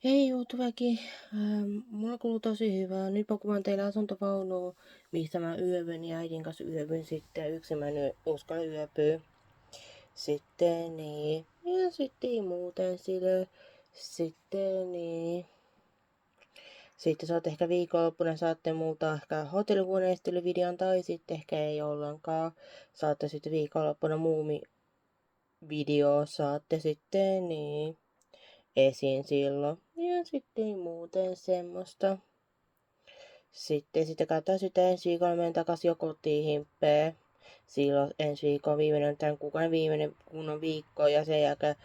Hei Utväki, mulla kuuluu tosi hyvää. Nyt mä kuvaan teille asuntovaunua, missä mä yövyn ja äidin kanssa yövyn sitten. Yksin mä en uskalla yöpyä. Sitten niin. Ja sitten muuten sille. Sitten niin. Sitten saatte ehkä viikonloppuna saatte multa ehkä hotellihuoneistelyvideon tai sitten ehkä ei ollenkaan. Saatte sitten viikonloppuna video saatte sitten niin esiin silloin. Ja sitten muuten semmoista. Sitten katsotaan sitä ensi viikolla menen takaisin jo kotiin himppee. Silloin ensi viikon viimeinen, tämän kuukauden viimeinen kunnon viikko ja sen jälkeen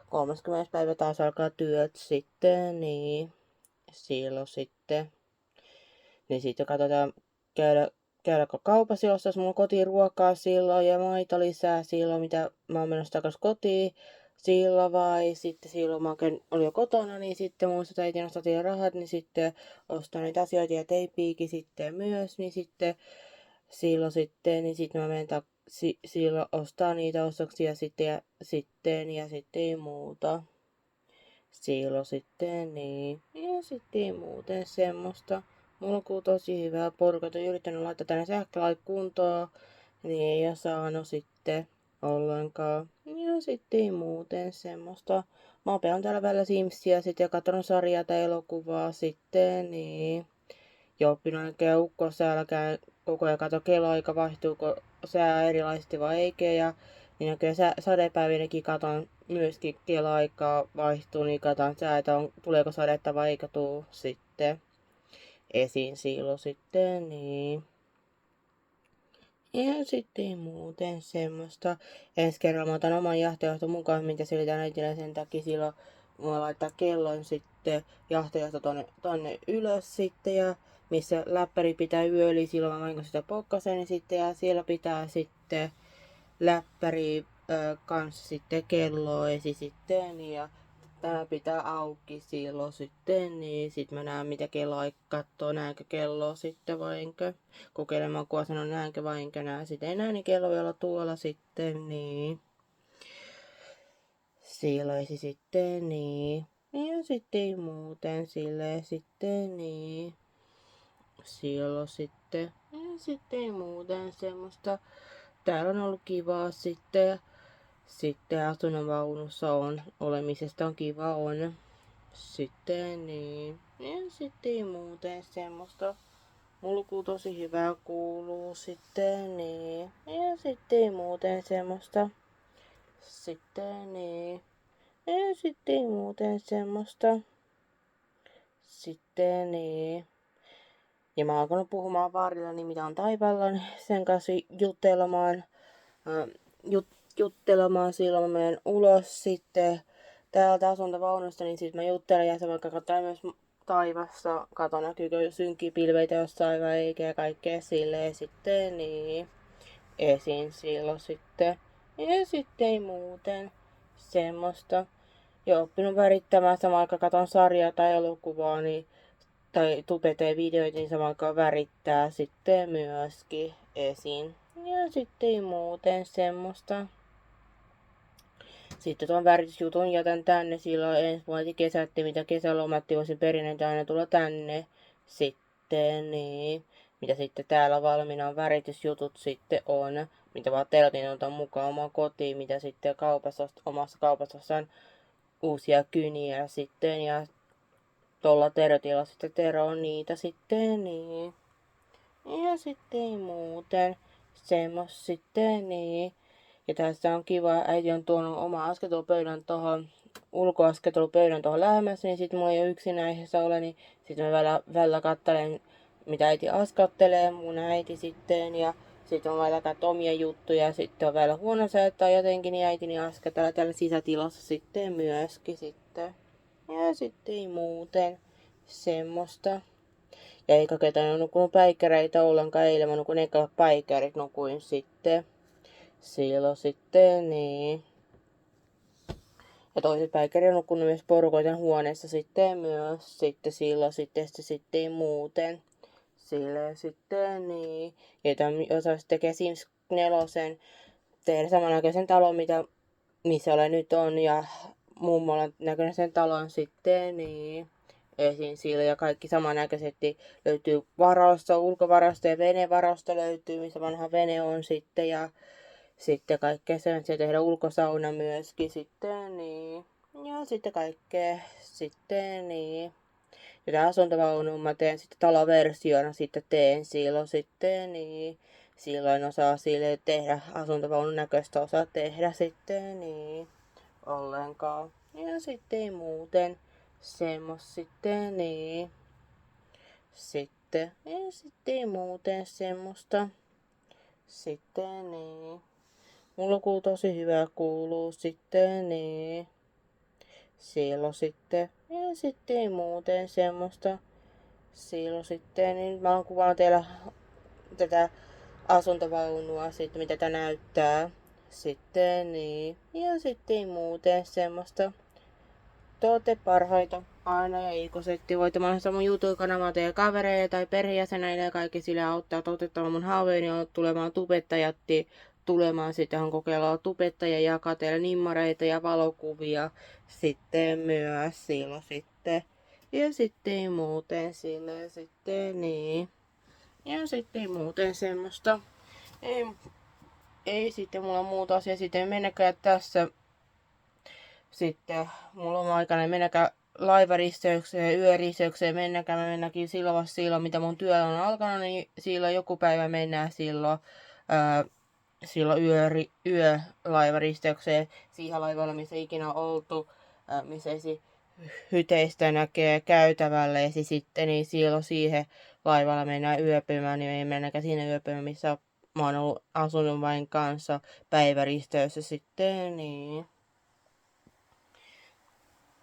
30. päivä taas alkaa työt sitten, niin silloin sitten. Niin sitten katsotaan käydäänkö kaupassa ostaa mun kotiruokaa silloin ja maito lisää silloin, mitä mä oon menossa takaisin kotiin silloin vai sitten silloin mä olin jo kotona, niin sitten muistat äitin ostatiin rahat, niin sitten ostaa niitä asioita ja teipiikin sitten myös, niin sitten silloin sitten, niin sitten mä menen silloin ostaa niitä ostoksia sitten ja sitten ei muuta. Silloin sitten niin. Ja sitten muuten semmoista. Mulla on tosi hyvää porukat. On yrittänyt laittaa tänne sähkölait kuntoon. Niin ei ole saanut sitten ollenkaan. Ja sitten muuten semmoista. Mä oon täällä välillä Simsia sitten ja katsonut sarjaa tai elokuvaa sitten. Niin. Ja oppinut oikein ukkosäällä koko ajan kato kelloaika vaihtuuko sää erilaisesti vai eikä. Ja niin näköjään sadepäivinäkin katon myöskin kelloaikaa vaihtuu, niin katon säätä tuleeko sadetta vai eikö tuu sitten esiin silloin sitten, niin. Ja sitten muuten semmoista. Ensi kerralla mä otan oman jahtojohton mukaan, mitä selitän äitille sen takia silloin. Mä laittaa kellon sitten jahtojohto tonne ylös sitten ja missä läppäri pitää yöli, silloin mä vain sitä pokkasen sitten ja siellä pitää sitten läppäri kanssa sitten kelloesi sitten ja tämä pitää auki silloin sitten, niin sit mä näen mitä kello kattoo, näenkö kelloa sitten vai enkö. Kokeilemaan kun sanon näenkö vai enkö näe. Sitten ei näe, niin kello vielä tuolla sitten, niin. Silloin sitten, niin. Ja sitten muuten silleen sitten, niin. Silloin sitten. Ja sitten muuten semmoista. Täällä on ollut kivaa sitten. Sitten asunnonvaunussa olemisesta on kiva on. Sitten niin. Ja sitten muuten semmoista. Mulkuu tosi hyvää kuuluu sitten niin. Ja sitten muuten semmoista. Sitten niin. Ja sitten muuten semmoista. Sitten niin. Ja mä oon alkanut puhumaan vaarillani mitä on taivaalla, niin sen kanssa juttelemaan. Juttelemaan silloin mä menen ulos sitten täältä asuntovaunusta, niin sitten mä juttelen ja se vaikka katsoin myös taivassa, kato näkyykö synkkiä pilveitä jossain vai eikä ja kaikkea silleen sitten niin esiin silloin sitten. Ja sitten ei muuten semmoista. Ja oppinut värittämään samaan aikaan katon sarjaa tai elokuvaa, niin tai videoita, niin samaan aikaan värittää sitten myöskin esiin. Ja sitten ei muuten semmoista. Sitten tuon väritysjutun jätän tänne silloin ensi vuonna kesätti, mitä kesälomatti voisin perinnöitä aina tulla tänne sitten, niin mitä sitten täällä valmiina on väritysjutut sitten on, mitä vaan terotin otan mukaan omaan kotiin, mitä sitten omassa kaupassa on uusia kyniä sitten ja tuolla terotilla sitten Tero on niitä sitten, niin. Ja sitten muuten semmos sitten, niin. Ja tässä on kiva, äiti on tuonut oma asketelupöydän tuohon, ulkoasketelupöydän tuohon lähemmäs, niin sit mulla ei ole yksinäisessä ole, niin sit mä välillä kattelen, mitä äiti askattelee, mun äiti sitten, ja sitten on välillä omia juttuja, ja sitten on välillä huonosäätä tai jotenkin, niin äitini askatella täällä sisätilassa sitten myöskin sitten. Ja sitten ei muuten semmoista. Ja eikä ketään nukkunut päikkäreitä ollenkaan, eilen mä nukuin eikä päikkärit nukuin sitten. Silloin sitten niin. Ja toiset päikkäri on nukkunut myös porukoiden huoneessa sitten myös. Sitten silloin sitten muuten. Silleen sitten niin. Ja osa sitten tekee Sims 4 tehdä samanaikaisen talon, missä olen nyt on. Ja mummolan näköinen sen talon sitten, niin esim. Sillä ja kaikki samannäköisesti löytyy varasto, ulkovarasto ja venevarasto löytyy, missä vanha vene on sitten ja sitten kaikkea sellaisia tehdä ulkosauna myöskin sitten, niin. Ja sitten kaikkea sitten, niin. Ja tää asuntovaunu mä teen sitten taloversiona, sitten teen silloin sitten, niin. Silloin osaa sille tehdä asuntovaunun näköistä osaa tehdä sitten, niin. Ollenkaan. Ja sitten muuten semmos sitten, niin. Sitten, ja sitten muuten semmoista. Sitten, niin. Mulla kuuluu tosi hyvä kuuluu sitten, niin. Silloin sitten, ja sitten ei muuten semmoista. Silloin sitten, niin mä oon kuvannut teillä tätä asuntovaunua sitten, mitä tää näyttää. Sitten, niin. Ja sitten ei muuten semmoista. Te ootte parhaita aina ja ikuisesti. Voitte mainostaa mun YouTube-kanavaa teidän kavereille tai perheenjäsenille ja kaikki sille auttaa toteuttamaan mun haaveeni on tulemaan tubettajatti. Tulemaan sitten kokeillaan tubettajia ja jakaa teille nimmareita ja valokuvia sitten myös silloin sitten. Ja sitten muuten sille sitten niin. Ja sitten muuten semmoista. Ei sitten mulla muuta asiaa sitten mennäkään tässä. Sitten mulla on aikana mennäkään laivaristeykseen, yöristeykseen, mennäkin silloin, mitä mun työ on alkanut, niin silloin joku päivä mennään silloin yölaivaristeykseen siihen laivalle, missä ikinä on oltu, missä hyteistä näkee käytävälle, ja sitten niin silloin siihen laivalla mennään yöpymään, niin ei mennäkään siinä yöpymään, missä mä oon ollut asunut vain kanssa päiväristeyssä sitten, niin.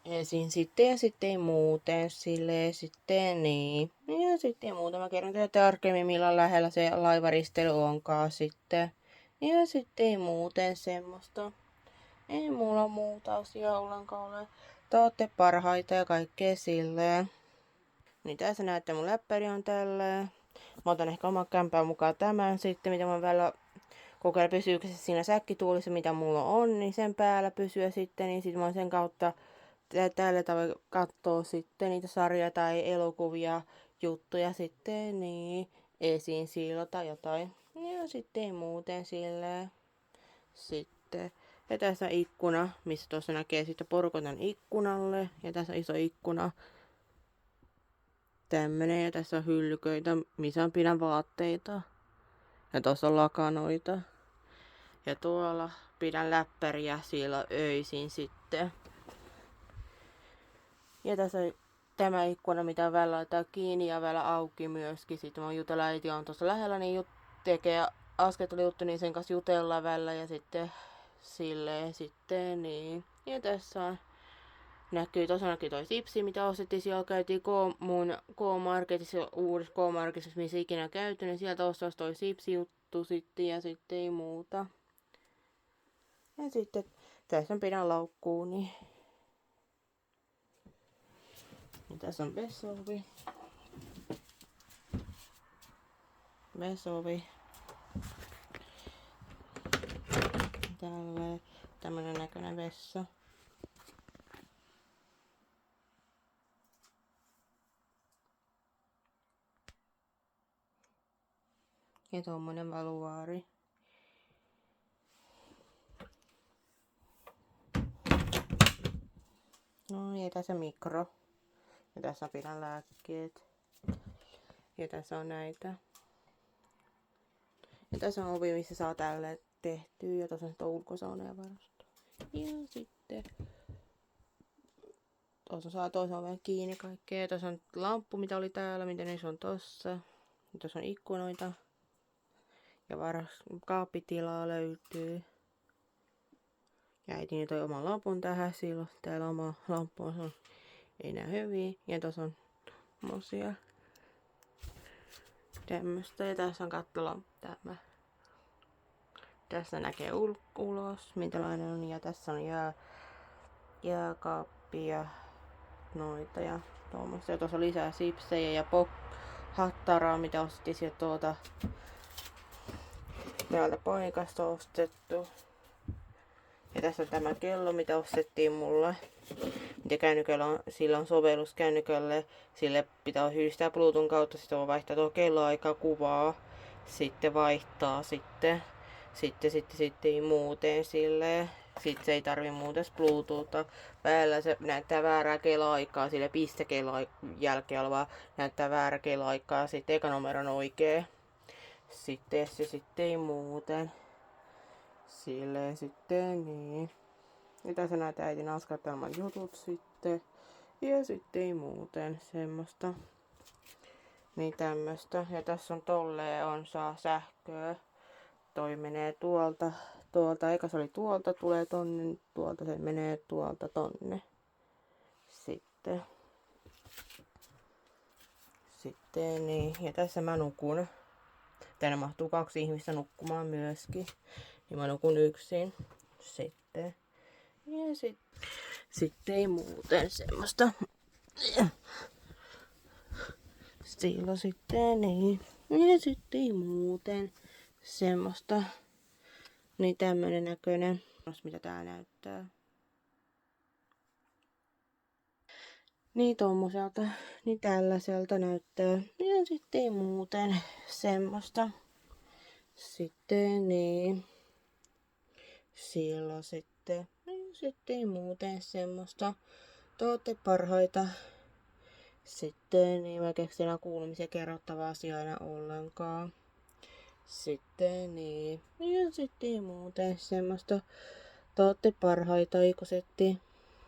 Esiin sitten ja sitten muuten silleen sitten niin. Ja sitten muuten mä kerron teille tarkemmin milloin lähellä se laivaristely onkaan sitten. Ja sitten muuten semmoista. Ei mulla muuta asiaa ollenkaan ole. Te ootte parhaita ja kaikkea silleen. Niin tässä näette mun läppäri on tälleen. Mä otan ehkä oman kämpään mukaan tämän sitten, mitä mä välillä kokeilen pysyykö se siinä säkkituulissa, mitä mulla on, niin sen päällä pysyä sitten, niin sit mä oon sen kautta tällä tavoin katsoo sitten niitä sarjoja tai elokuvia, juttuja sitten, niin esiin silloin tai jotain. Ja sitten muuten silleen. Sitten. Ja tässä on ikkuna, missä tuossa näkee sitten porukotan ikkunalle. Ja tässä on iso ikkuna. Tämmönen. Ja tässä on hyllyköitä, missä on pidän vaatteita. Ja tuossa on lakanoita. Ja tuolla pidän läppäriä siellä öisin sitten. Ja tässä on tämä ikkuna, mitä välillä laittaa kiinni ja välillä auki myöskin. Sitten mun jutella äiti on tuossa lähellä, niin tekee askeltelijuttu, niin sen kanssa jutellaan välillä ja sitten silleen sitten niin. Ja tässä on tuossa näkyy toi sipsi, mitä ostettiin. Siellä käytiin mun K-Marketissa, uudessa K-Marketissa, missä ikinä käyty, niin sieltä ostaa toi sipsi juttu sitten ja sitten ei muuta. Ja sitten tässä on pidän laukkuun, niin. Ja tässä on vesovi. Tämmönen näköinen vessa. Ja tommonen valuaari. No ja tässä mikro. Ja tässä on pidän lääkkeet. Ja tässä on näitä. Ja tässä on ovi, missä saa tälle tehtyä. Ja tässä on sitten ulkosauna ja varasto. Ja sitten tuossa saa toisen oven kiinni kaikkea. Tuossa on lamppu, mitä oli täällä, mitä ne on tossa. Ja tuossa on ikkunoita. Ja kaappitilaa löytyy. Ja äitini toi oman lampun tähän silloin. Täällä oma lamppu on ei näy hyvin. Ja tuossa on mosia. Tämmöstä. Ja tässä on kattolamppu tämä. Tässä näkee ulos, minkälainen on. Ja tässä on jääkaappi ja noita ja tuommoista. Ja tuossa on lisää sipsejä ja hattaraa, mitä ostettiin sieltä täältä paikasta ostettu. Ja tässä on tämä kello, mitä ostettiin mulle. Ja kännykällä on, sillä on sovellus kännykälle. Sille pitää yhdistää Bluetooth kautta, sitten voi vaihtaa tuo kelloaika kuvaa. Sitten vaihtaa sitten muuten silleen. Sitten se ei tarvi muuten Bluetoothta päällä. Se näyttää väärää kelloaikaa, sille pistekello jälkeen vaan näyttää väärää kelloaikaa. Sitten eka numero on oikee. Sitten se sitten ei muuten. Silleen sitten niin. Ja tässä näitä äitin askartelman jutut sitten. Ja sitten ei muuten semmoista. Niin tämmöstä. Ja tässä on tolleen on saa sähköä. Toi menee tuolta, eikä se oli tuolta, tulee tonne, tuolta se menee tuolta tonne. Sitten niin, ja tässä mä nukun. Tänne mahtuu 2 ihmistä nukkumaan myöskin. Niin mä nukun yksin. Sitten. Ja sitten ei muuten semmoista. Silloin sitten niin. Ja sitten ei muuten semmoista. Niin tämmönen näköinen. Mitä tää näyttää. Niin tommoselta. Niin tällaiselta näyttää. Ja sitten ei muuten semmoista. Sitten niin. Silloin sitten. Niin sitten ei muuten semmoista. Te ootte parhaita. Sitten niin mä keksin enää kuulumisia kerrottavaa asiaa aina ollenkaan. Sitten niin. Ja sitten ei muuten semmoista. Te ootte parhaita, eikö setti?